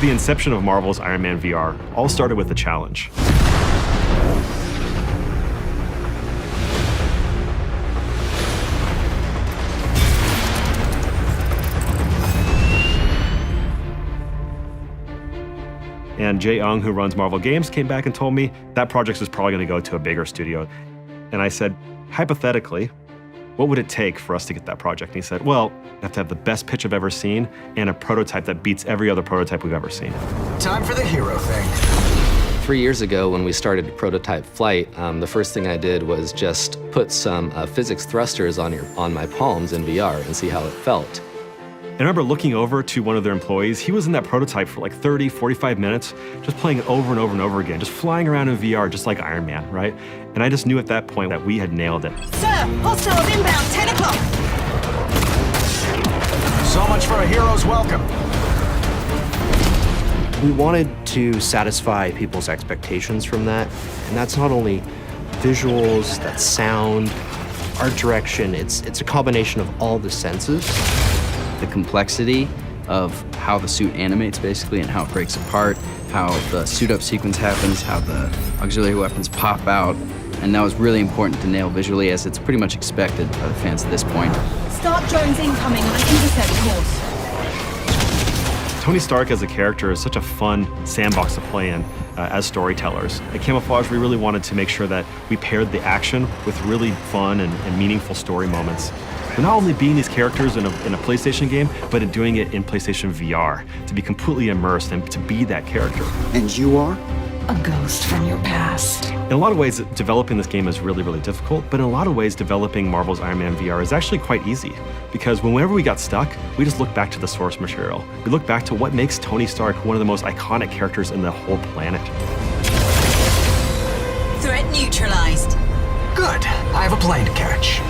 The inception of Marvel's Iron Man VR all started with a challenge. And Jae Ung, who runs Marvel Games, came back and told me that project is probably going to go to a bigger studio. And I said, hypothetically, what would it take for us to get that project? And he said, well, you have to have the best pitch I've ever seen and a prototype that beats every other prototype we've ever seen. Time for the hero thing. 3 years ago, when we started prototype flight, the first thing I did was just put some physics thrusters on my palms in VR and see how it felt. I remember looking over to one of their employees. He was in that prototype for like 30, 45 minutes, just playing it over and over and over again, just flying around in VR, just like Iron Man, right? And I just knew at that point that we had nailed it. Sir, hostiles inbound, 10 o'clock. So much for a hero's welcome. We wanted to satisfy people's expectations from that, and that's not only visuals, that's sound, art direction, it's a combination of all the senses. The complexity of how the suit animates basically and how it breaks apart, how the suit up sequence happens, how the auxiliary weapons pop out, and that was really important to nail visually as it's pretty much expected by the fans at this point. Start drones incoming on an intercept course. Tony Stark as a character is such a fun sandbox to play in as storytellers. At Camouflage, we really wanted to make sure that we paired the action with really fun and meaningful story moments. And not only being these characters in a PlayStation game, but in doing it in PlayStation VR, to be completely immersed and to be that character. And you are? A ghost from your past. In a lot of ways, developing this game is really, really difficult, but in a lot of ways, developing Marvel's Iron Man VR is actually quite easy, because whenever we got stuck, we just look back to the source material. We look back to what makes Tony Stark one of the most iconic characters in the whole planet. Threat neutralized. Good. I have a plane to catch.